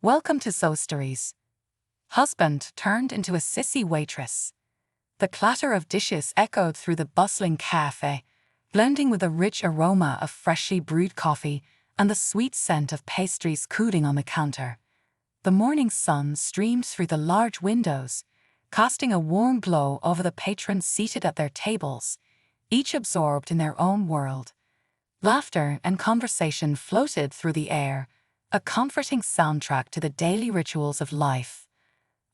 Welcome to Stories. Husband turned into a sissy waitress. The clatter of dishes echoed through the bustling cafe, blending with the rich aroma of freshly brewed coffee and the sweet scent of pastries cooling on the counter. The morning sun streamed through the large windows, casting a warm glow over the patrons seated at their tables, each absorbed in their own world. Laughter and conversation floated through the air, a comforting soundtrack to the daily rituals of life.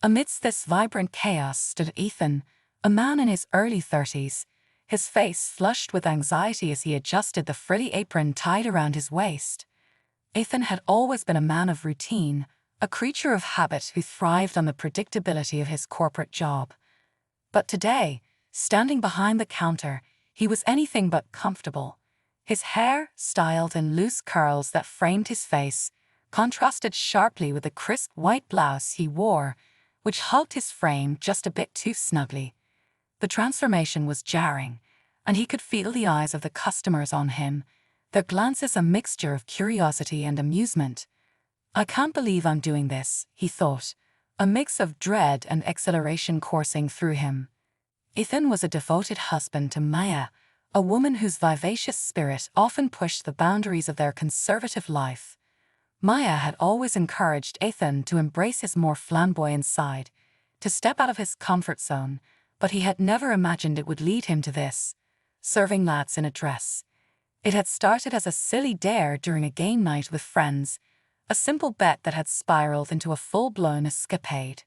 Amidst this vibrant chaos stood Ethan, a man in his early 30s, his face flushed with anxiety as he adjusted the frilly apron tied around his waist. Ethan had always been a man of routine, a creature of habit who thrived on the predictability of his corporate job. But today, standing behind the counter, he was anything but comfortable. His hair, styled in loose curls that framed his face, contrasted sharply with the crisp white blouse he wore, which hugged his frame just a bit too snugly. The transformation was jarring, and he could feel the eyes of the customers on him, their glances a mixture of curiosity and amusement. "I can't believe I'm doing this," he thought, a mix of dread and exhilaration coursing through him. Ethan was a devoted husband to Maya, a woman whose vivacious spirit often pushed the boundaries of their conservative life. Maya had always encouraged Ethan to embrace his more flamboyant side, to step out of his comfort zone, but he had never imagined it would lead him to this, serving lads in a dress. It had started as a silly dare during a game night with friends, a simple bet that had spiraled into a full-blown escapade.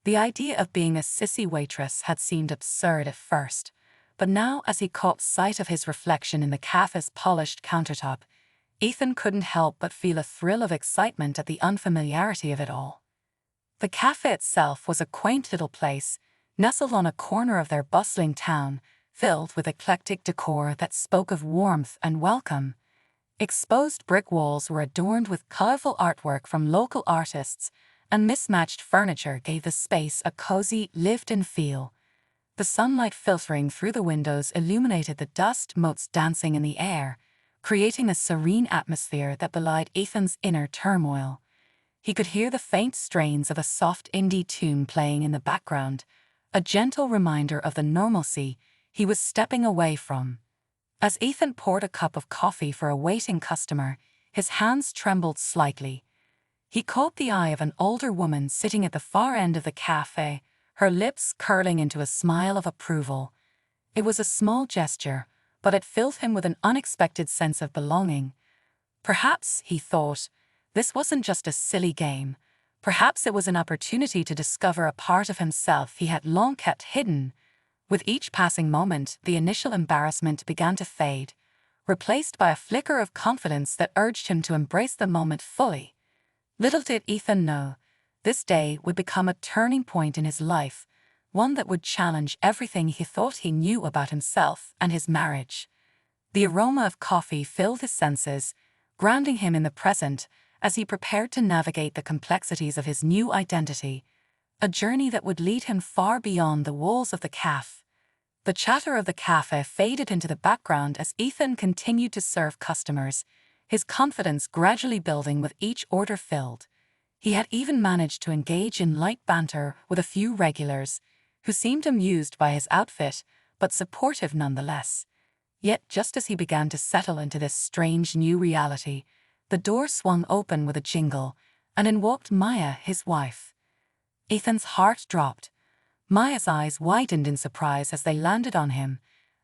The idea of being a sissy waitress had seemed absurd at first, but now as he caught sight of his reflection in the cafe's polished countertop, Ethan couldn't help but feel a thrill of excitement at the unfamiliarity of it all. The cafe itself was a quaint little place, nestled on a corner of their bustling town, filled with eclectic decor that spoke of warmth and welcome. Exposed brick walls were adorned with colorful artwork from local artists, and mismatched furniture gave the space a cozy, lived-in feel. The sunlight filtering through the windows illuminated the dust motes dancing in the air, creating a serene atmosphere that belied Ethan's inner turmoil. He could hear the faint strains of a soft indie tune playing in the background, a gentle reminder of the normalcy he was stepping away from. As Ethan poured a cup of coffee for a waiting customer, his hands trembled slightly. He caught the eye of an older woman sitting at the far end of the cafe, her lips curling into a smile of approval. It was a small gesture, but it filled him with an unexpected sense of belonging. Perhaps, he thought, this wasn't just a silly game. Perhaps it was an opportunity to discover a part of himself he had long kept hidden. With each passing moment, the initial embarrassment began to fade, replaced by a flicker of confidence that urged him to embrace the moment fully. Little did Ethan know, this day would become a turning point in his life, one that would challenge everything he thought he knew about himself and his marriage. The aroma of coffee filled his senses, grounding him in the present as he prepared to navigate the complexities of his new identity, a journey that would lead him far beyond the walls of the cafe. The chatter of the cafe faded into the background as Ethan continued to serve customers, his confidence gradually building with each order filled. He had even managed to engage in light banter with a few regulars, who seemed amused by his outfit, but supportive nonetheless. Yet just as he began to settle into this strange new reality, the door swung open with a jingle, and in walked Maya, his wife. Ethan's heart dropped. Maya's eyes widened in surprise as they landed on him,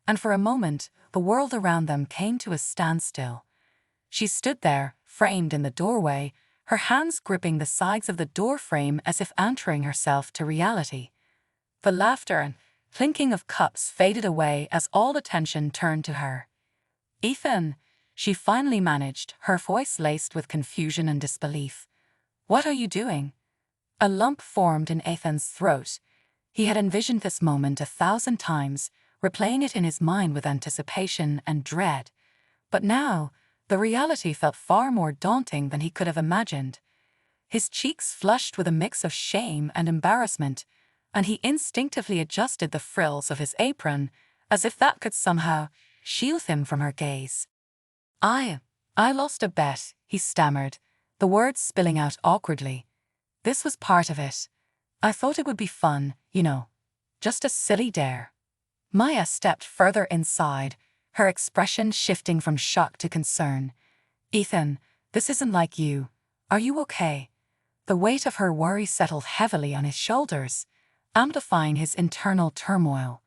and for a moment, the world around them came to a standstill. She stood there, framed in the doorway, her hands gripping the sides of the door frame as if anchoring herself to reality. The laughter and clinking of cups faded away as all attention turned to her. "Ethan," she finally managed, her voice laced with confusion and disbelief. "What are you doing?" A lump formed in Ethan's throat. He had envisioned this moment 1,000 times, replaying it in his mind with anticipation and dread. But now, the reality felt far more daunting than he could have imagined. His cheeks flushed with a mix of shame and embarrassment, and he instinctively adjusted the frills of his apron, as if that could somehow shield him from her gaze. I lost a bet," he stammered, the words spilling out awkwardly. This was part of it. I thought it would be fun, you know. Just a silly dare. Maya stepped further inside, her expression shifting from shock to concern. Ethan, this isn't like you. Are you okay? The weight of her worry settled heavily on his shoulders, amplifying his internal turmoil.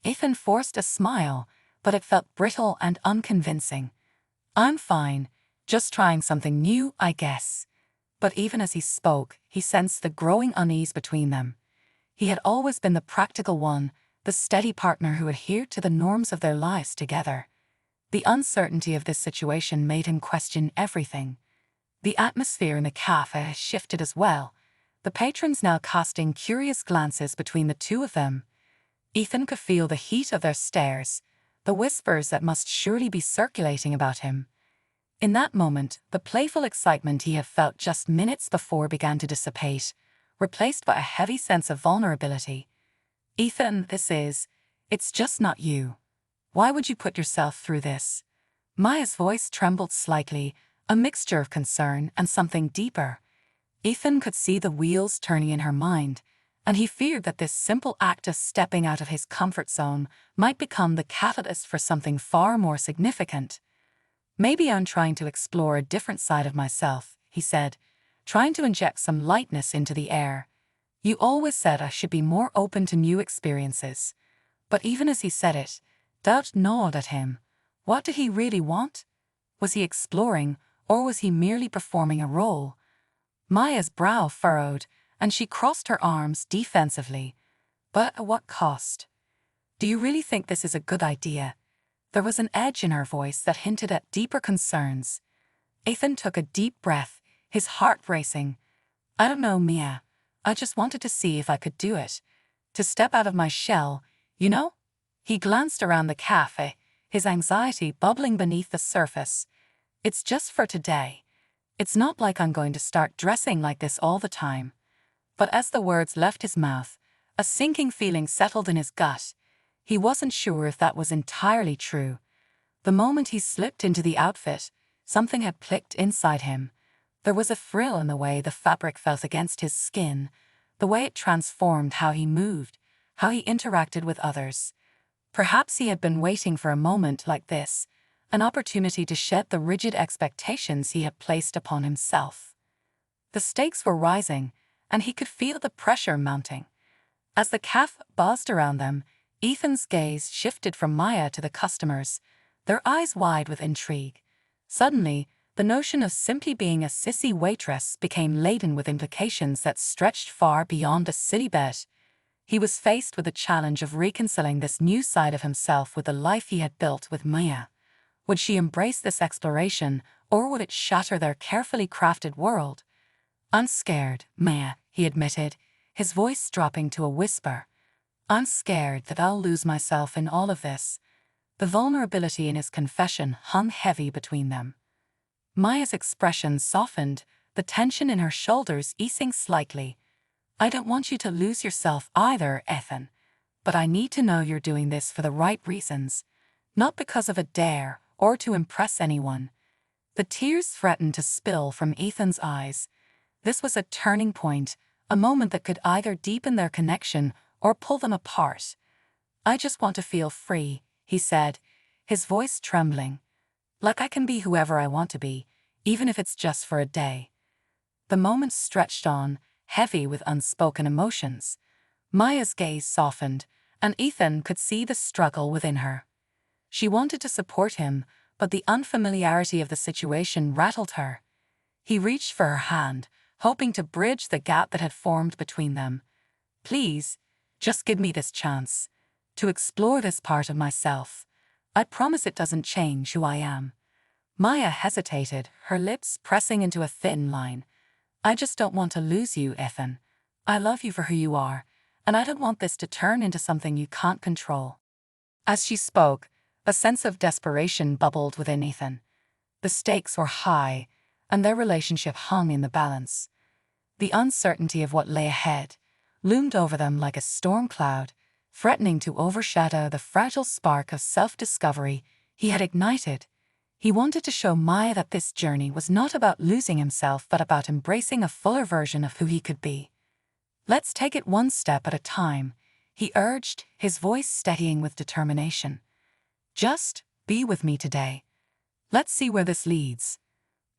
Ethan forced a smile, but it felt brittle and unconvincing. I'm fine, just trying something new, I guess. But even as he spoke, he sensed the growing unease between them. He had always been the practical one, the steady partner who adhered to the norms of their lives together. The uncertainty of this situation made him question everything. The atmosphere in the cafe shifted as well, the patrons now casting curious glances between the two of them. Ethan could feel the heat of their stares, the whispers that must surely be circulating about him. In that moment, the playful excitement he had felt just minutes before began to dissipate, replaced by a heavy sense of vulnerability. Ethan, it's just not you. Why would you put yourself through this? Maya's voice trembled slightly, a mixture of concern and something deeper. Ethan could see the wheels turning in her mind, and he feared that this simple act of stepping out of his comfort zone might become the catalyst for something far more significant. Maybe I'm trying to explore a different side of myself, he said, trying to inject some lightness into the air. You always said I should be more open to new experiences. But even as he said it, doubt gnawed at him. What did he really want? Was he exploring, or was he merely performing a role? Maya's brow furrowed, and she crossed her arms defensively. But at what cost? Do you really think this is a good idea? There was an edge in her voice that hinted at deeper concerns. Ethan took a deep breath, his heart racing. I don't know, Mia. I just wanted to see if I could do it. To step out of my shell, you know? He glanced around the cafe, his anxiety bubbling beneath the surface. It's just for today. It's not like I'm going to start dressing like this all the time. But as the words left his mouth, a sinking feeling settled in his gut. He wasn't sure if that was entirely true. The moment he slipped into the outfit, something had clicked inside him. There was a thrill in the way the fabric felt against his skin, the way it transformed how he moved, how he interacted with others. Perhaps he had been waiting for a moment like this, an opportunity to shed the rigid expectations he had placed upon himself. The stakes were rising, and he could feel the pressure mounting. As the cafe buzzed around them, Ethan's gaze shifted from Maya to the customers, their eyes wide with intrigue. Suddenly, the notion of simply being a Sissy Waitress became laden with implications that stretched far beyond a silly bet. He was faced with the challenge of reconciling this new side of himself with the life he had built with Maya. Would she embrace this exploration, or would it shatter their carefully crafted world? I'm scared, Maya, he admitted, his voice dropping to a whisper. I'm scared that I'll lose myself in all of this. The vulnerability in his confession hung heavy between them. Maya's expression softened, the tension in her shoulders easing slightly. I don't want you to lose yourself either, Ethan. But I need to know you're doing this for the right reasons. Not because of a dare, or to impress anyone. The tears threatened to spill from Ethan's eyes. This was a turning point, a moment that could either deepen their connection or pull them apart. I just want to feel free, he said, his voice trembling. Like I can be whoever I want to be, even if it's just for a day. The moment stretched on, heavy with unspoken emotions. Maya's gaze softened, and Ethan could see the struggle within her. She wanted to support him, but the unfamiliarity of the situation rattled her. He reached for her hand, hoping to bridge the gap that had formed between them. Please, just give me this chance to explore this part of myself. I promise it doesn't change who I am. Maya hesitated, her lips pressing into a thin line. I just don't want to lose you, Ethan. I love you for who you are, and I don't want this to turn into something you can't control. As she spoke, a sense of desperation bubbled within Ethan. The stakes were high, and their relationship hung in the balance. The uncertainty of what lay ahead loomed over them like a storm cloud, threatening to overshadow the fragile spark of self-discovery he had ignited. He wanted to show Maya that this journey was not about losing himself but about embracing a fuller version of who he could be. "Let's take it one step at a time," he urged, his voice steadying with determination. "Just be with me today. Let's see where this leads."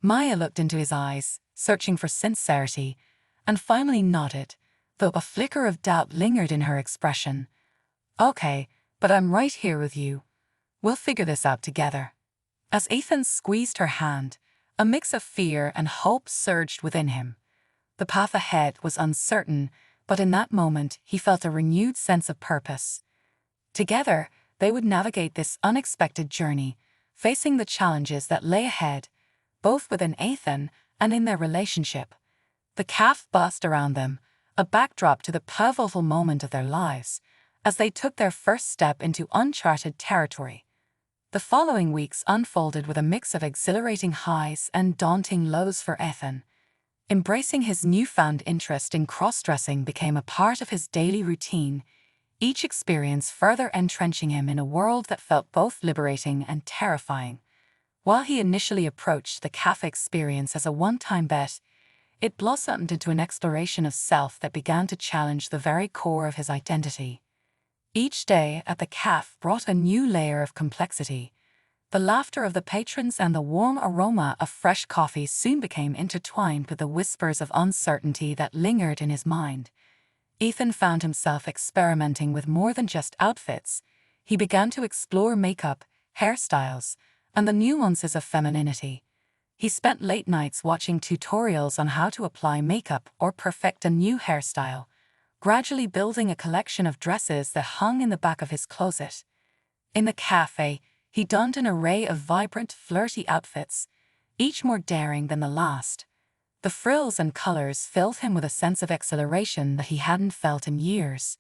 Maya looked into his eyes, searching for sincerity, and finally nodded, though a flicker of doubt lingered in her expression. "Okay, but I'm right here with you. We'll figure this out together." As Ethan squeezed her hand, a mix of fear and hope surged within him. The path ahead was uncertain, but in that moment he felt a renewed sense of purpose. Together, they would navigate this unexpected journey, facing the challenges that lay ahead, both within Ethan and in their relationship. The calf buzzed around them, a backdrop to the pivotal moment of their lives, as they took their first step into uncharted territory. The following weeks unfolded with a mix of exhilarating highs and daunting lows for Ethan. Embracing his newfound interest in cross-dressing became a part of his daily routine, each experience further entrenching him in a world that felt both liberating and terrifying. While he initially approached the cafe experience as a one-time bet, it blossomed into an exploration of self that began to challenge the very core of his identity. Each day at the cafe brought a new layer of complexity. The laughter of the patrons and the warm aroma of fresh coffee soon became intertwined with the whispers of uncertainty that lingered in his mind. Ethan found himself experimenting with more than just outfits. He began to explore makeup, hairstyles, and the nuances of femininity. He spent late nights watching tutorials on how to apply makeup or perfect a new hairstyle, gradually building a collection of dresses that hung in the back of his closet. In the cafe, he donned an array of vibrant, flirty outfits, each more daring than the last. The frills and colors filled him with a sense of exhilaration that he hadn't felt in years.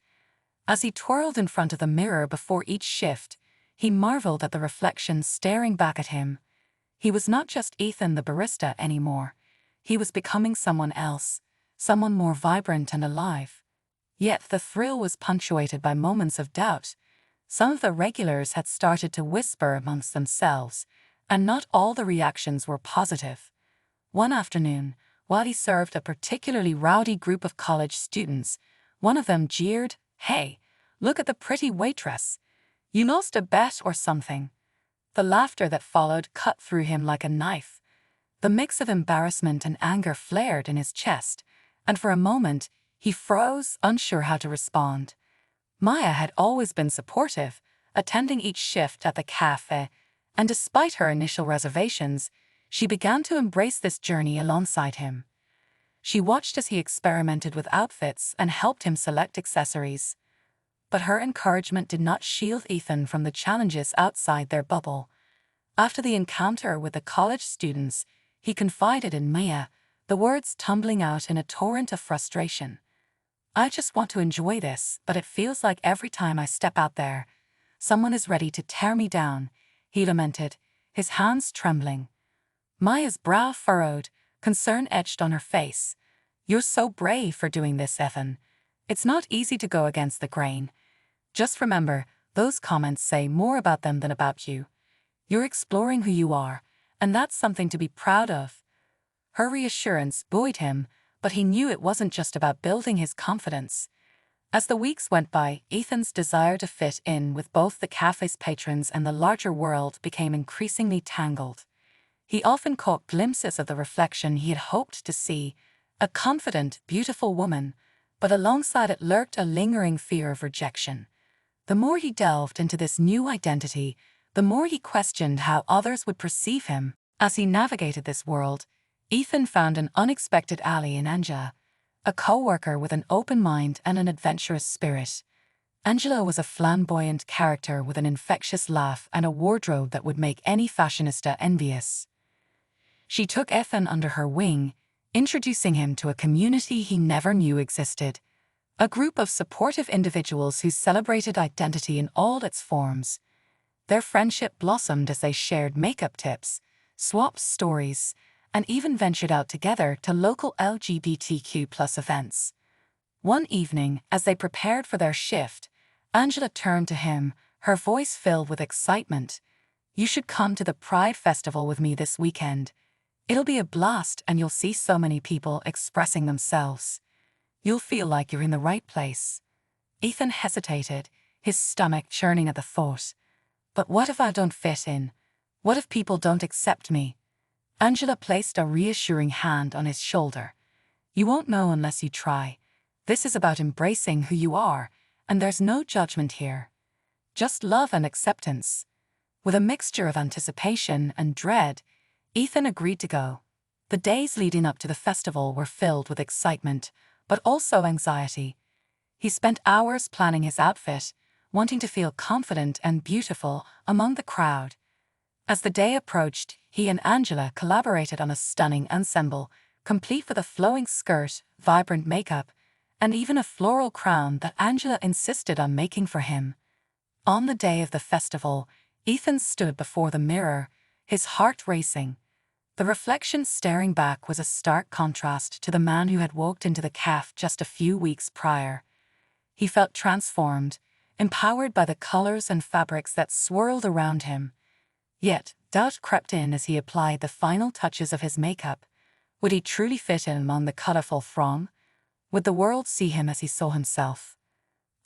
As he twirled in front of the mirror before each shift, he marveled at the reflection staring back at him. He was not just Ethan the barista anymore. He was becoming someone else, someone more vibrant and alive. Yet the thrill was punctuated by moments of doubt. Some of the regulars had started to whisper amongst themselves, and not all the reactions were positive. One afternoon, while he served a particularly rowdy group of college students, one of them jeered, "Hey, look at the pretty waitress. You lost a bet or something." The laughter that followed cut through him like a knife. The mix of embarrassment and anger flared in his chest, and for a moment, he froze, unsure how to respond. Maya had always been supportive, attending each shift at the cafe, and despite her initial reservations, she began to embrace this journey alongside him. She watched as he experimented with outfits and helped him select accessories. But her encouragement did not shield Ethan from the challenges outside their bubble. After the encounter with the college students, he confided in Maya, the words tumbling out in a torrent of frustration. "I just want to enjoy this, but it feels like every time I step out there, someone is ready to tear me down," he lamented, his hands trembling. Maya's brow furrowed, concern etched on her face. "You're so brave for doing this, Ethan. It's not easy to go against the grain. Just remember, those comments say more about them than about you. You're exploring who you are, and that's something to be proud of." Her reassurance buoyed him, but he knew it wasn't just about building his confidence. As the weeks went by, Ethan's desire to fit in with both the cafe's patrons and the larger world became increasingly tangled. He often caught glimpses of the reflection he had hoped to see, a confident, beautiful woman, but alongside it lurked a lingering fear of rejection. The more he delved into this new identity, the more he questioned how others would perceive him. As he navigated this world, Ethan found an unexpected ally in Angela, a co-worker with an open mind and an adventurous spirit. Angela was a flamboyant character with an infectious laugh and a wardrobe that would make any fashionista envious. She took Ethan under her wing, introducing him to a community he never knew existed, a group of supportive individuals who celebrated identity in all its forms. Their friendship blossomed as they shared makeup tips, swapped stories, and even ventured out together to local LGBTQ+ events. One evening, as they prepared for their shift, Angela turned to him, her voice filled with excitement. You should come to the Pride Festival with me this weekend. It'll be a blast and you'll see so many people expressing themselves. You'll feel like you're in the right place." Ethan hesitated, his stomach churning at the thought. But what if I don't fit in? What if people don't accept me? Angela placed a reassuring hand on his shoulder. "You won't know unless you try. This is about embracing who you are, and there's no judgment here. Just love and acceptance." With a mixture of anticipation and dread, Ethan agreed to go. The days leading up to the festival were filled with excitement, but also anxiety. He spent hours planning his outfit, wanting to feel confident and beautiful among the crowd. As the day approached, he and Angela collaborated on a stunning ensemble, complete with a flowing skirt, vibrant makeup, and even a floral crown that Angela insisted on making for him. On the day of the festival, Ethan stood before the mirror, his heart racing. The reflection staring back was a stark contrast to the man who had walked into the cafe just a few weeks prior. He felt transformed, empowered by the colors and fabrics that swirled around him. Yet, doubt crept in as he applied the final touches of his makeup. Would he truly fit in among the colorful throng? Would the world see him as he saw himself?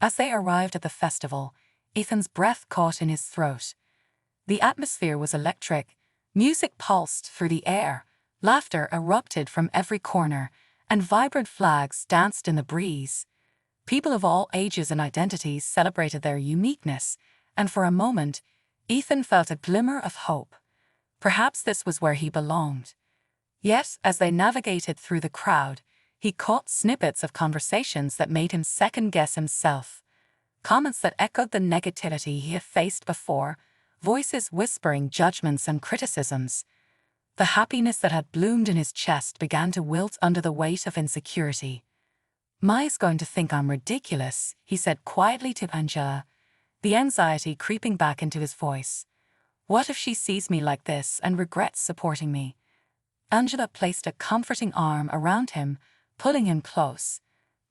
As they arrived at the festival, Ethan's breath caught in his throat. The atmosphere was electric. Music pulsed through the air, laughter erupted from every corner, and vibrant flags danced in the breeze. People of all ages and identities celebrated their uniqueness, and for a moment, Ethan felt a glimmer of hope. Perhaps this was where he belonged. Yet, as they navigated through the crowd, he caught snippets of conversations that made him second-guess himself. Comments that echoed the negativity he had faced before, voices whispering judgments and criticisms. The happiness that had bloomed in his chest began to wilt under the weight of insecurity. "Maya's going to think I'm ridiculous," he said quietly to Angela, the anxiety creeping back into his voice. "What if she sees me like this and regrets supporting me?" Angela placed a comforting arm around him, pulling him close.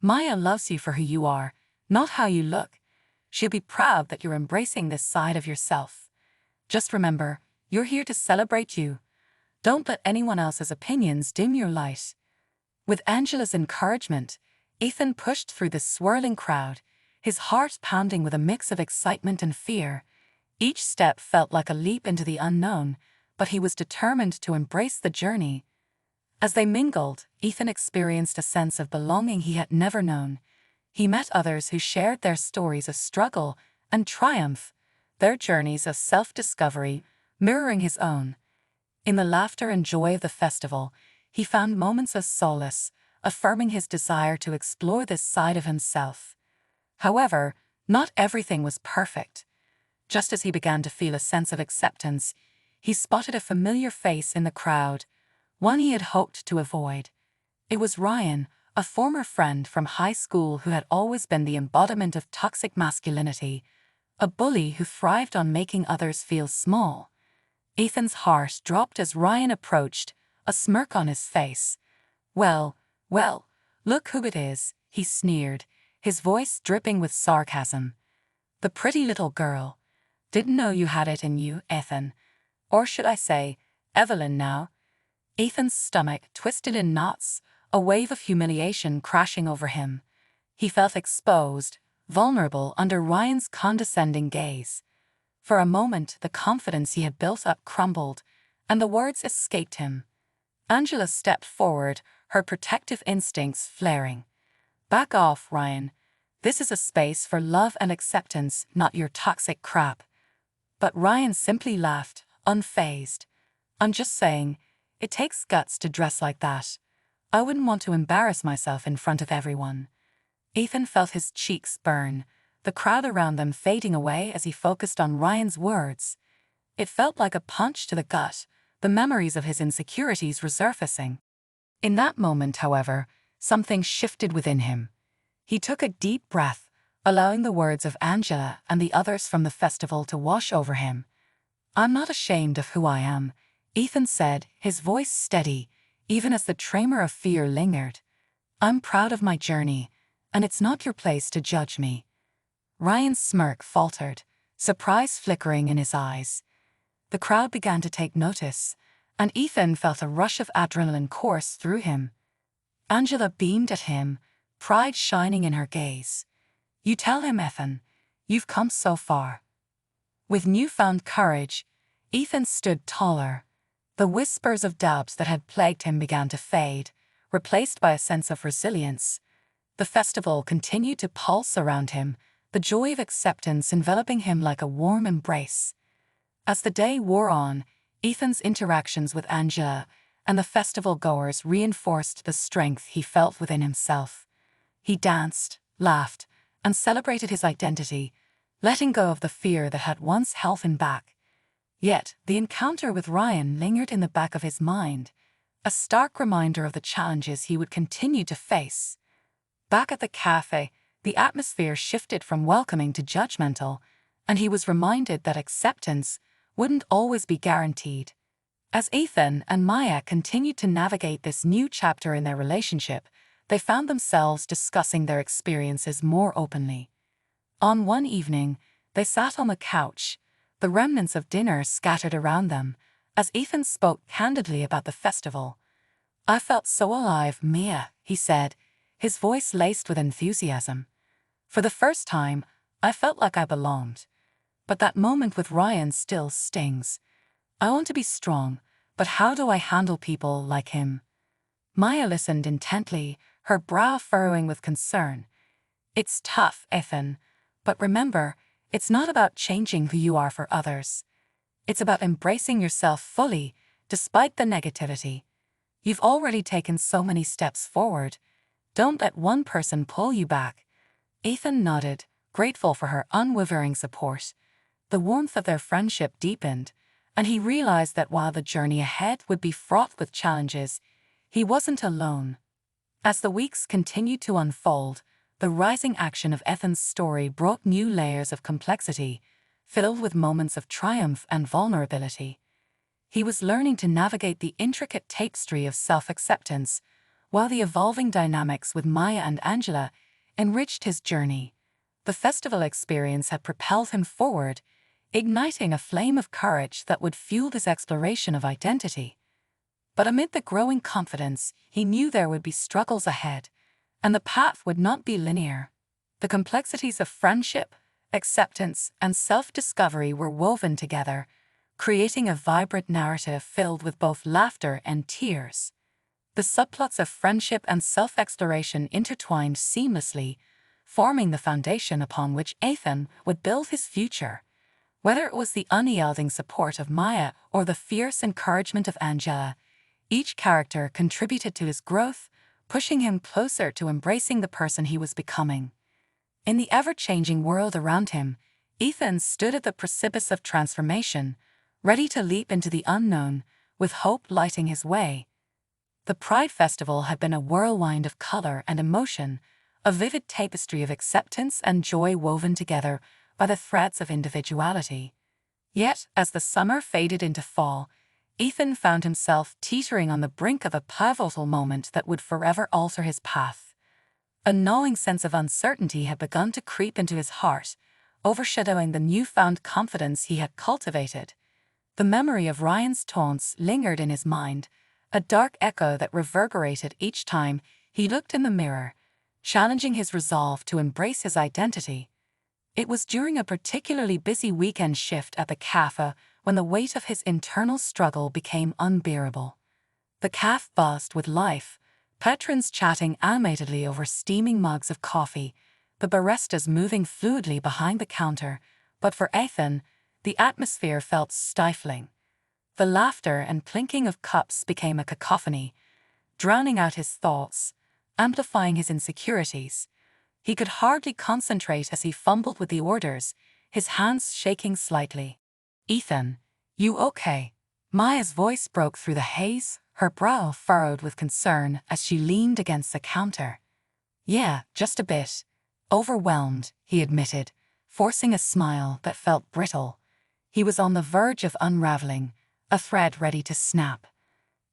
"Maya loves you for who you are, not how you look. She'll be proud that you're embracing this side of yourself. Just remember, you're here to celebrate you. Don't let anyone else's opinions dim your light." With Angela's encouragement, Ethan pushed through the swirling crowd, his heart pounding with a mix of excitement and fear. Each step felt like a leap into the unknown, but he was determined to embrace the journey. As they mingled, Ethan experienced a sense of belonging he had never known. He met others who shared their stories of struggle and triumph, their journeys of self-discovery mirroring his own. In the laughter and joy of the festival, he found moments of solace, affirming his desire to explore this side of himself. However, not everything was perfect. Just as he began to feel a sense of acceptance, he spotted a familiar face in the crowd, one he had hoped to avoid. It was Ryan, a former friend from high school who had always been the embodiment of toxic masculinity, a bully who thrived on making others feel small. Ethan's heart dropped as Ryan approached, a smirk on his face. Well, look who it is," he sneered, his voice dripping with sarcasm. "The pretty little girl. Didn't know you had it in you, Ethan. Or should I say, Evelyn now?" Ethan's stomach twisted in knots, a wave of humiliation crashing over him. He felt exposed, vulnerable under Ryan's condescending gaze. For a moment, the confidence he had built up crumbled, and the words escaped him. Angela stepped forward, her protective instincts flaring. "Back off, Ryan. This is a space for love and acceptance, not your toxic crap." But Ryan simply laughed, unfazed. "I'm just saying, it takes guts to dress like that. I wouldn't want to embarrass myself in front of everyone." Ethan felt his cheeks burn, the crowd around them fading away as he focused on Ryan's words. It felt like a punch to the gut, the memories of his insecurities resurfacing. In that moment, however, something shifted within him. He took a deep breath, allowing the words of Angela and the others from the festival to wash over him. "I'm not ashamed of who I am," Ethan said, his voice steady, even as the tremor of fear lingered. "I'm proud of my journey, and it's not your place to judge me." Ryan's smirk faltered, surprise flickering in his eyes. The crowd began to take notice, and Ethan felt a rush of adrenaline course through him. Angela beamed at him, pride shining in her gaze. "You tell him, Ethan. You've come so far." With newfound courage, Ethan stood taller. The whispers of doubts that had plagued him began to fade, replaced by a sense of resilience. The festival continued to pulse around him, the joy of acceptance enveloping him like a warm embrace. As the day wore on, Ethan's interactions with Angela and the festival-goers reinforced the strength he felt within himself. He danced, laughed, and celebrated his identity, letting go of the fear that had once held him back. Yet, the encounter with Ryan lingered in the back of his mind, a stark reminder of the challenges he would continue to face. Back at the cafe, the atmosphere shifted from welcoming to judgmental, and he was reminded that acceptance wouldn't always be guaranteed. As Ethan and Maya continued to navigate this new chapter in their relationship, they found themselves discussing their experiences more openly. On one evening, they sat on the couch, the remnants of dinner scattered around them, as Ethan spoke candidly about the festival. "I felt so alive, Mia," he said, his voice laced with enthusiasm. "For the first time, I felt like I belonged. But that moment with Ryan still stings. I want to be strong, but how do I handle people like him?" Maya listened intently, her brow furrowing with concern. "It's tough, Ethan, but remember, it's not about changing who you are for others. It's about embracing yourself fully, despite the negativity. You've already taken so many steps forward. Don't let one person pull you back." Ethan nodded, grateful for her unwavering support. The warmth of their friendship deepened, and he realized that while the journey ahead would be fraught with challenges, he wasn't alone. As the weeks continued to unfold, the rising action of Ethan's story brought new layers of complexity, filled with moments of triumph and vulnerability. He was learning to navigate the intricate tapestry of self-acceptance, while the evolving dynamics with Maya and Angela enriched his journey. The festival experience had propelled him forward, igniting a flame of courage that would fuel his exploration of identity. But amid the growing confidence, he knew there would be struggles ahead, and the path would not be linear. The complexities of friendship, acceptance, and self-discovery were woven together, creating a vibrant narrative filled with both laughter and tears. The subplots of friendship and self-exploration intertwined seamlessly, forming the foundation upon which Ethan would build his future. Whether it was the unyielding support of Maya or the fierce encouragement of Angela, each character contributed to his growth, pushing him closer to embracing the person he was becoming. In the ever-changing world around him, Ethan stood at the precipice of transformation, ready to leap into the unknown, with hope lighting his way. The Pride Festival had been a whirlwind of color and emotion, a vivid tapestry of acceptance and joy woven together by the threads of individuality. Yet, as the summer faded into fall, Ethan found himself teetering on the brink of a pivotal moment that would forever alter his path. A gnawing sense of uncertainty had begun to creep into his heart, overshadowing the newfound confidence he had cultivated. The memory of Ryan's taunts lingered in his mind, a dark echo that reverberated each time he looked in the mirror, challenging his resolve to embrace his identity. It was during a particularly busy weekend shift at the cafe when the weight of his internal struggle became unbearable. The cafe buzzed with life, patrons chatting animatedly over steaming mugs of coffee, the baristas moving fluidly behind the counter, but for Ethan, the atmosphere felt stifling. The laughter and clinking of cups became a cacophony, drowning out his thoughts, amplifying his insecurities. He could hardly concentrate as he fumbled with the orders, his hands shaking slightly. "Ethan, you okay?" Maya's voice broke through the haze, her brow furrowed with concern as she leaned against the counter. "Yeah, just a bit. Overwhelmed," he admitted, forcing a smile that felt brittle. He was on the verge of unraveling, a thread ready to snap.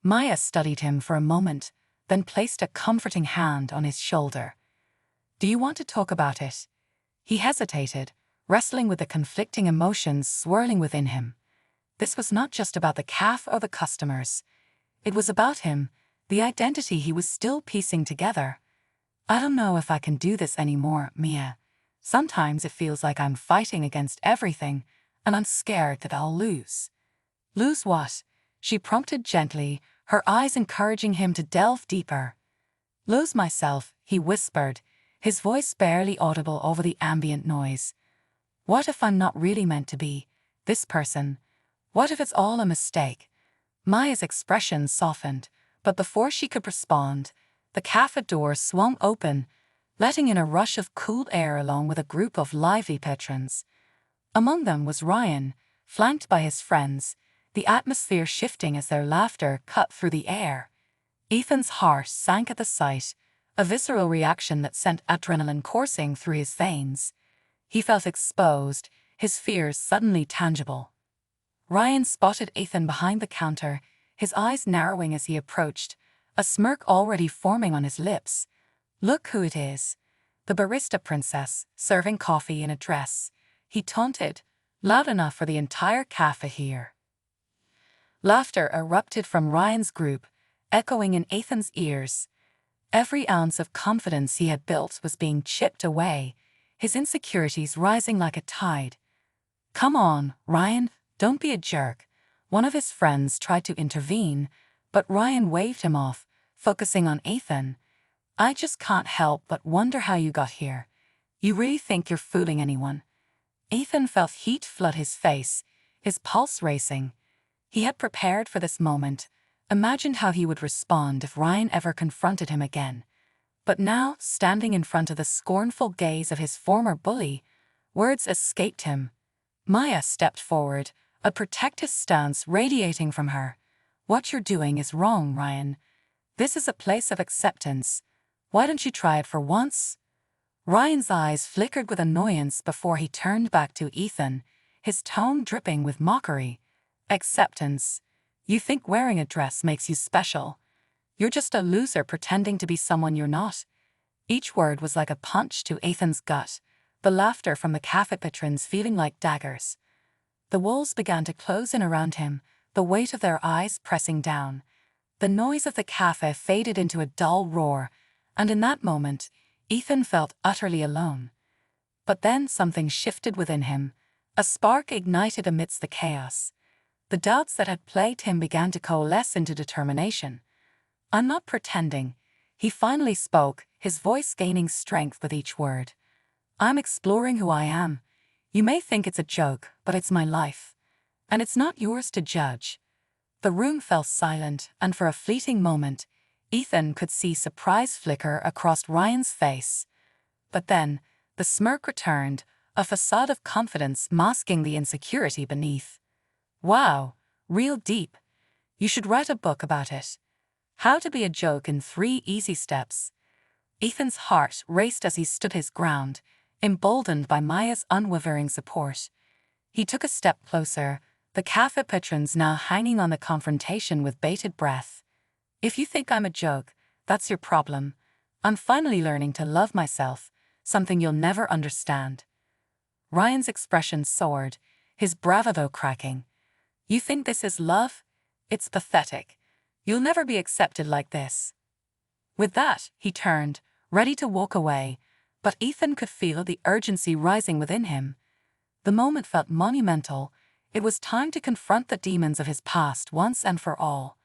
Maya studied him for a moment, then placed a comforting hand on his shoulder. "Do you want to talk about it?" He hesitated, wrestling with the conflicting emotions swirling within him. this was not just about the cafe or the customers. It was about him, the identity he was still piecing together. I don't know if I can do this anymore, Mia. Sometimes it feels like I'm fighting against everything, and I'm scared that I'll lose. Lose what? She prompted gently, her eyes encouraging him to delve deeper. Lose myself, he whispered, his voice barely audible over the ambient noise. What if I'm not really meant to be this person? What if it's all a mistake? Maya's expression softened, but before she could respond, the cafe door swung open, letting in a rush of cool air along with a group of lively patrons. Among them was Ryan, flanked by his friends, the atmosphere shifting as their laughter cut through the air. Ethan's heart sank at the sight, a visceral reaction that sent adrenaline coursing through his veins. He felt exposed, his fears suddenly tangible. Ryan spotted Ethan behind the counter, his eyes narrowing as he approached, a smirk already forming on his lips. Look who it is. The barista princess, serving coffee in a dress. He taunted, loud enough for the entire cafe to hear. Laughter erupted from Ryan's group, echoing in Ethan's ears. Every ounce of confidence he had built was being chipped away, his insecurities rising like a tide. Come on, Ryan, don't be a jerk. One of his friends tried to intervene, but Ryan waved him off, focusing on Ethan. I just can't help but wonder how you got here. You really think you're fooling anyone? Ethan felt heat flood his face, his pulse racing. He had prepared for this moment, imagined how he would respond if Ryan ever confronted him again. But now, standing in front of the scornful gaze of his former bully, words escaped him. Maya stepped forward, a protective stance radiating from her. What you're doing is wrong, Ryan. This is a place of acceptance. Why don't you try it for once? Ryan's eyes flickered with annoyance before he turned back to Ethan, his tone dripping with mockery. Acceptance. You think wearing a dress makes you special. You're just a loser pretending to be someone you're not. Each word was like a punch to Ethan's gut, the laughter from the cafe patrons feeling like daggers. The walls began to close in around him, the weight of their eyes pressing down. The noise of the cafe faded into a dull roar, and in that moment, Ethan felt utterly alone. But then something shifted within him. A spark ignited amidst the chaos. The doubts that had plagued him began to coalesce into determination. I'm not pretending. He finally spoke, his voice gaining strength with each word. I'm exploring who I am. You may think it's a joke, but it's my life. And it's not yours to judge. The room fell silent, and for a fleeting moment, Ethan could see surprise flicker across Ryan's face. But then, the smirk returned, a facade of confidence masking the insecurity beneath. Wow, real deep. You should write a book about it. How to be a joke in 3 easy steps. Ethan's heart raced as he stood his ground, emboldened by Maya's unwavering support. He took a step closer, the cafe patrons now hanging on the confrontation with bated breath. If you think I'm a joke, that's your problem. I'm finally learning to love myself, something you'll never understand. Ryan's expression soared, his bravado cracking. You think this is love? It's pathetic. You'll never be accepted like this. With that, he turned, ready to walk away, but Ethan could feel the urgency rising within him. The moment felt monumental. It was time to confront the demons of his past once and for all.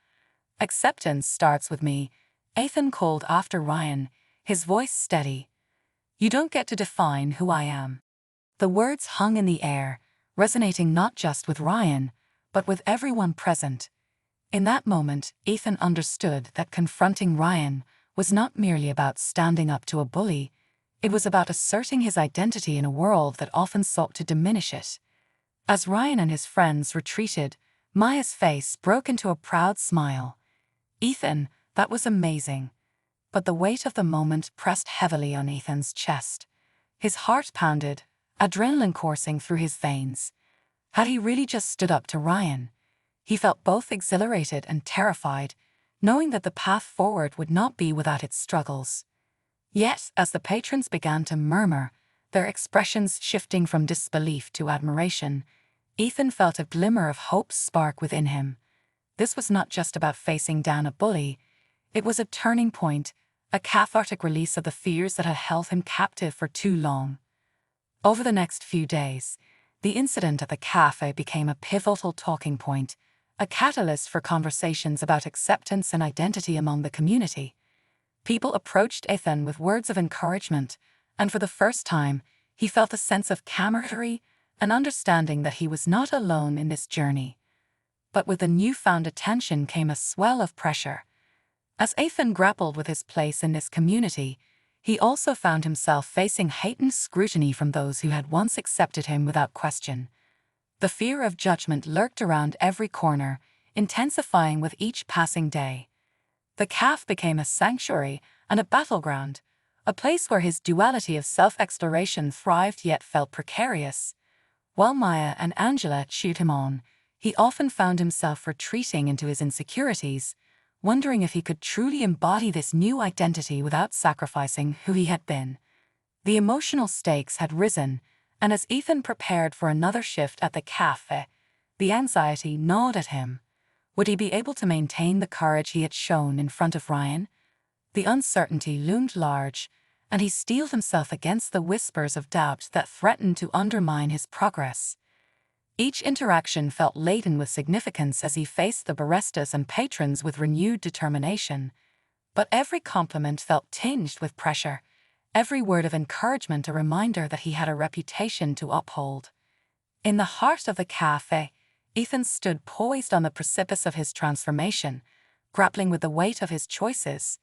Acceptance starts with me, Ethan called after Ryan, his voice steady. You don't get to define who I am. The words hung in the air, resonating not just with Ryan, but with everyone present. In that moment, Ethan understood that confronting Ryan was not merely about standing up to a bully. It was about asserting his identity in a world that often sought to diminish it. As Ryan and his friends retreated, Maya's face broke into a proud smile. Ethan, that was amazing. But the weight of the moment pressed heavily on Ethan's chest. His heart pounded, adrenaline coursing through his veins. Had he really just stood up to Ryan? He felt both exhilarated and terrified, knowing that the path forward would not be without its struggles. Yet, as the patrons began to murmur, their expressions shifting from disbelief to admiration, Ethan felt a glimmer of hope spark within him. This was not just about facing down a bully. It was a turning point, a cathartic release of the fears that had held him captive for too long. Over the next few days, the incident at the cafe became a pivotal talking point, a catalyst for conversations about acceptance and identity among the community. People approached Ethan with words of encouragement, and for the first time, he felt a sense of camaraderie, an understanding that he was not alone in this journey. But with the newfound attention came a swell of pressure. As Ethan grappled with his place in this community, he also found himself facing heightened scrutiny from those who had once accepted him without question. The fear of judgment lurked around every corner, intensifying with each passing day. The cafe became a sanctuary and a battleground, a place where his duality of self-exploration thrived yet felt precarious. While Maya and Angela cheered him on, he often found himself retreating into his insecurities, wondering if he could truly embody this new identity without sacrificing who he had been. The emotional stakes had risen, and as Ethan prepared for another shift at the cafe, the anxiety gnawed at him. Would he be able to maintain the courage he had shown in front of Ryan? The uncertainty loomed large, and he steeled himself against the whispers of doubt that threatened to undermine his progress. Each interaction felt laden with significance as he faced the baristas and patrons with renewed determination. But every compliment felt tinged with pressure, every word of encouragement a reminder that he had a reputation to uphold. In the heart of the cafe, Ethan stood poised on the precipice of his transformation, grappling with the weight of his choices.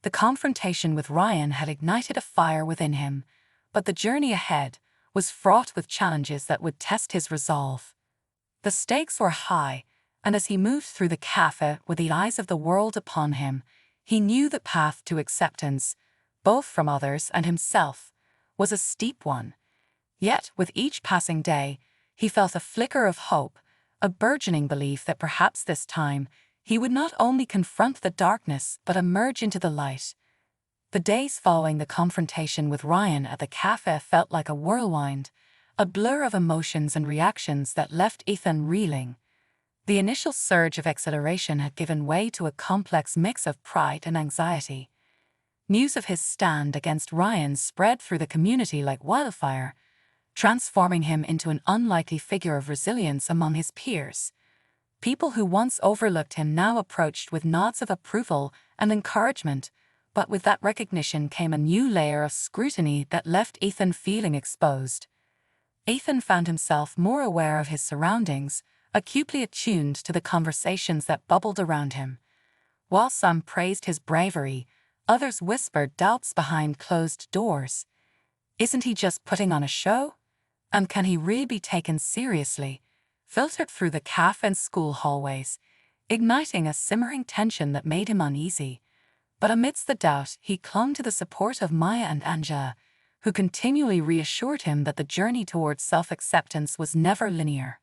The confrontation with Ryan had ignited a fire within him, but the journey ahead was fraught with challenges that would test his resolve. The stakes were high, and as he moved through the cafe with the eyes of the world upon him, he knew the path to acceptance, both from others and himself, was a steep one. Yet, with each passing day, he felt a flicker of hope, a burgeoning belief that perhaps this time he would not only confront the darkness but emerge into the light. The days following the confrontation with Ryan at the cafe felt like a whirlwind, a blur of emotions and reactions that left Ethan reeling. The initial surge of exhilaration had given way to a complex mix of pride and anxiety. News of his stand against Ryan spread through the community like wildfire, transforming him into an unlikely figure of resilience among his peers. People who once overlooked him now approached with nods of approval and encouragement, but with that recognition came a new layer of scrutiny that left Ethan feeling exposed. Ethan found himself more aware of his surroundings, acutely attuned to the conversations that bubbled around him. While some praised his bravery, others whispered doubts behind closed doors. Isn't he just putting on a show? And can he really be taken seriously? Filtered through the cafe and school hallways, igniting a simmering tension that made him uneasy. But amidst the doubt, he clung to the support of Maya and Angela, who continually reassured him that the journey towards self-acceptance was never linear.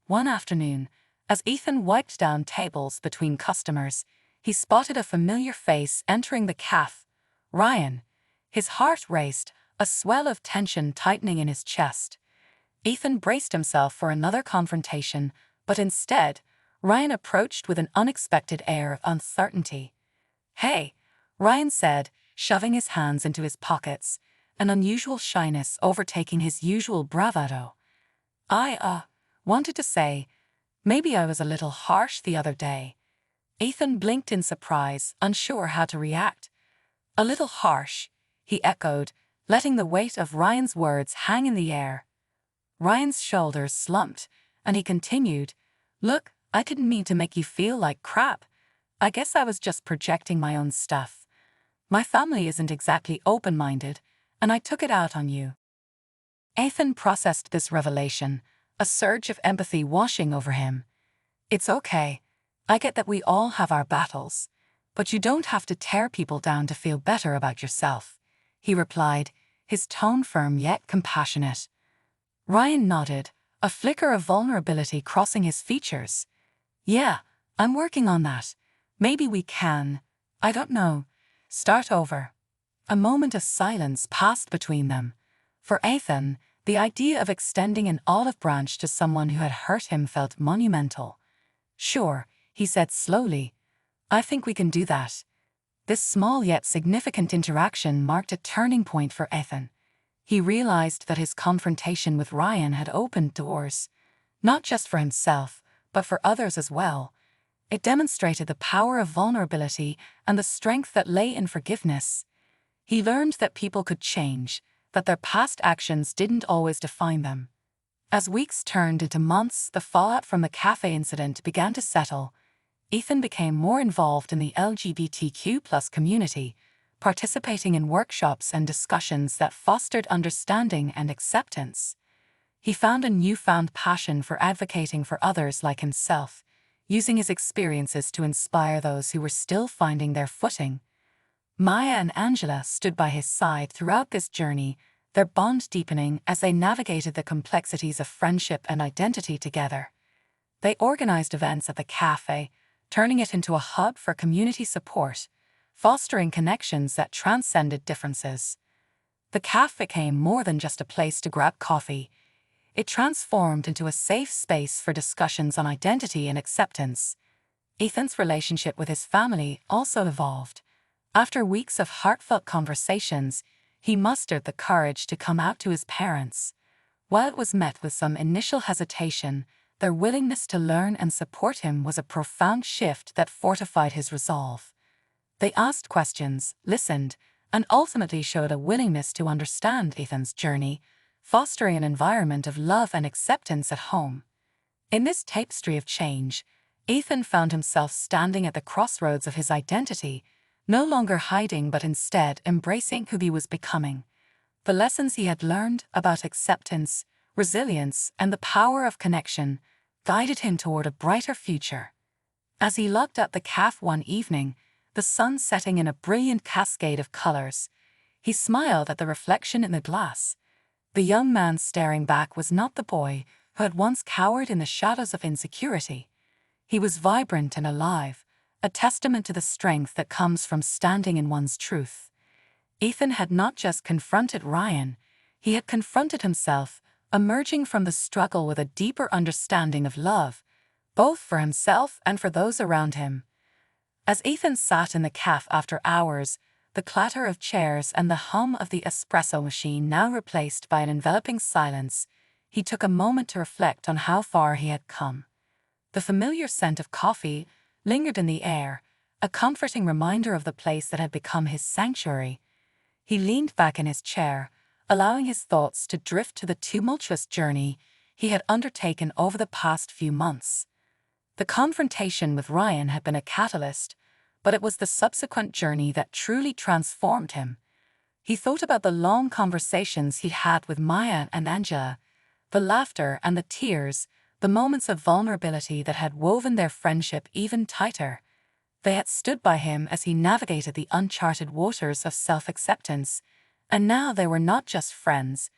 One afternoon, as Ethan wiped down tables between customers, he spotted a familiar face entering the cafe. Ryan. His heart raced, a swell of tension tightening in his chest. Ethan braced himself for another confrontation, but instead, Ryan approached with an unexpected air of uncertainty. "Hey," Ryan said, shoving his hands into his pockets, an unusual shyness overtaking his usual bravado. "I, wanted to say, maybe I was a little harsh the other day." Ethan blinked in surprise, unsure how to react. "A little harsh," he echoed, letting the weight of Ryan's words hang in the air. Ryan's shoulders slumped, and he continued, "Look, I didn't mean to make you feel like crap. I guess I was just projecting my own stuff. My family isn't exactly open-minded, and I took it out on you." Ethan processed this revelation, a surge of empathy washing over him. "It's okay. I get that we all have our battles, but you don't have to tear people down to feel better about yourself," he replied, his tone firm yet compassionate. Ryan nodded, a flicker of vulnerability crossing his features. "Yeah, I'm working on that. Maybe we can, I don't know, start over." A moment of silence passed between them. For Ethan, The idea of extending an olive branch to someone who had hurt him felt monumental. "Sure," he said slowly. "I think we can do that." This small yet significant interaction marked a turning point for Ethan. He realized that his confrontation with Ryan had opened doors, not just for himself, but for others as well. It demonstrated the power of vulnerability and the strength that lay in forgiveness. He learned that people could change, that their past actions didn't always define them. As weeks turned into months, the fallout from the cafe incident began to settle. Ethan became more involved in the LGBTQ+ community, participating in workshops and discussions that fostered understanding and acceptance. He found a newfound passion for advocating for others like himself, using his experiences to inspire those who were still finding their footing. Maya and Angela stood by his side throughout this journey, their bond deepening as they navigated the complexities of friendship and identity together. They organized events at the cafe, turning it into a hub for community support, fostering connections that transcended differences. The cafe became more than just a place to grab coffee. It transformed into a safe space for discussions on identity and acceptance. Ethan's relationship with his family also evolved. After weeks of heartfelt conversations, he mustered the courage to come out to his parents. While it was met with some initial hesitation, their willingness to learn and support him was a profound shift that fortified his resolve. They asked questions, listened, and ultimately showed a willingness to understand Ethan's journey, fostering an environment of love and acceptance at home. In this tapestry of change, Ethan found himself standing at the crossroads of his identity, no longer hiding but instead embracing who he was becoming. The lessons he had learned about acceptance, resilience, and the power of connection guided him toward a brighter future. As he looked at the cafe one evening, the sun setting in a brilliant cascade of colors, he smiled at the reflection in the glass. The young man staring back was not the boy who had once cowered in the shadows of insecurity. He was vibrant and alive, a testament to the strength that comes from standing in one's truth. Ethan had not just confronted Ryan, he had confronted himself, emerging from the struggle with a deeper understanding of love, both for himself and for those around him. As Ethan sat in the cafe after hours, the clatter of chairs and the hum of the espresso machine now replaced by an enveloping silence, he took a moment to reflect on how far he had come. The familiar scent of coffee lingered in the air, a comforting reminder of the place that had become his sanctuary. He leaned back in his chair, allowing his thoughts to drift to the tumultuous journey he had undertaken over the past few months. The confrontation with Ryan had been a catalyst, but it was the subsequent journey that truly transformed him. He thought about the long conversations he'd had with Maya and Angela, the laughter and the tears, the moments of vulnerability that had woven their friendship even tighter. They had stood by him as he navigated the uncharted waters of self-acceptance, and now they were not just friends,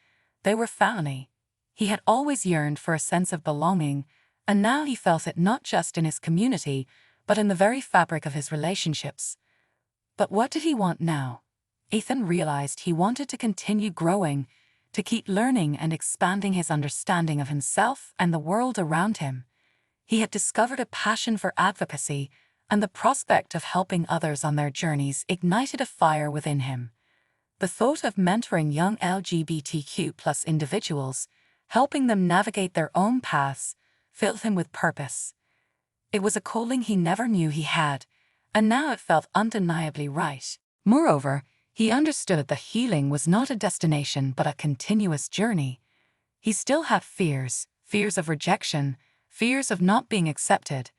they were family. He had always yearned for a sense of belonging, and now he felt it not just in his community, but in the very fabric of his relationships. But what did he want now? Ethan realized he wanted to continue growing, to keep learning and expanding his understanding of himself and the world around him. He had discovered a passion for advocacy, and the prospect of helping others on their journeys ignited a fire within him. The thought of mentoring young LGBTQ+ individuals, helping them navigate their own paths, filled him with purpose. It was a calling he never knew he had, and now it felt undeniably right. Moreover, he understood that healing was not a destination but a continuous journey. He still had fears of rejection, fears of not being accepted.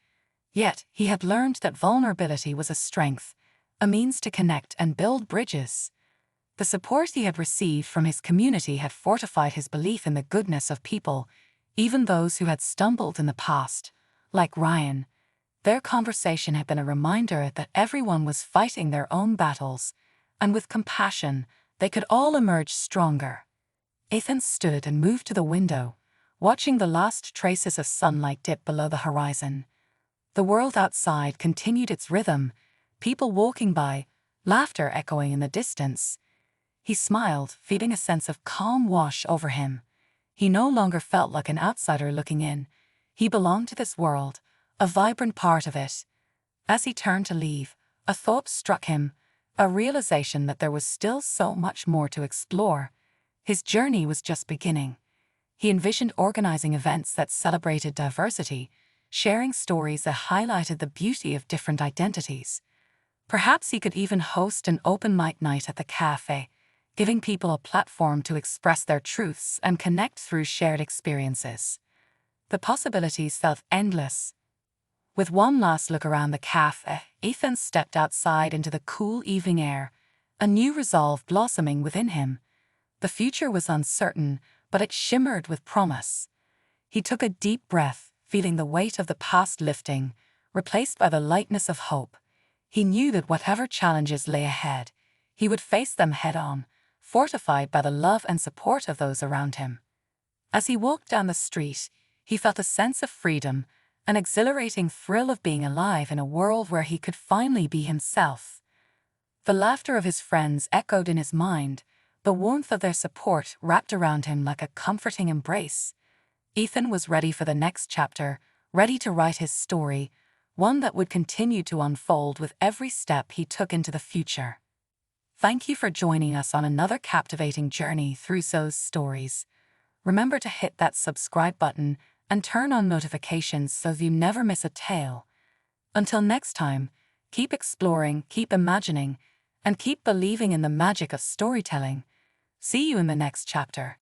Yet he had learned that vulnerability was a strength, a means to connect and build bridges. The support he had received from his community had fortified his belief in the goodness of people, even those who had stumbled in the past. Like Ryan, their conversation had been a reminder that everyone was fighting their own battles, and with compassion, they could all emerge stronger. Ethan stood and moved to the window, watching the last traces of sunlight dip below the horizon. The world outside continued its rhythm, people walking by, laughter echoing in the distance. He smiled, feeling a sense of calm wash over him. He no longer felt like an outsider looking in. He belonged to this world, a vibrant part of it. As he turned to leave, a thought struck him, a realization that there was still so much more to explore. His journey was just beginning. He envisioned organizing events that celebrated diversity, sharing stories that highlighted the beauty of different identities. Perhaps he could even host an open mic night at the cafe, giving people a platform to express their truths and connect through shared experiences. The possibilities felt endless. With one last look around the cafe, Ethan stepped outside into the cool evening air, a new resolve blossoming within him. The future was uncertain, but it shimmered with promise. He took a deep breath, feeling the weight of the past lifting, replaced by the lightness of hope. He knew that whatever challenges lay ahead, he would face them head-on, fortified by the love and support of those around him. As he walked down the street, he felt a sense of freedom, an exhilarating thrill of being alive in a world where he could finally be himself. The laughter of his friends echoed in his mind, the warmth of their support wrapped around him like a comforting embrace. Ethan was ready for the next chapter, ready to write his story, one that would continue to unfold with every step he took into the future. Thank you for joining us on another captivating journey through those stories. Remember to hit that subscribe button and turn on notifications so you never miss a tale. Until next time, keep exploring, keep imagining, and keep believing in the magic of storytelling. See you in the next chapter.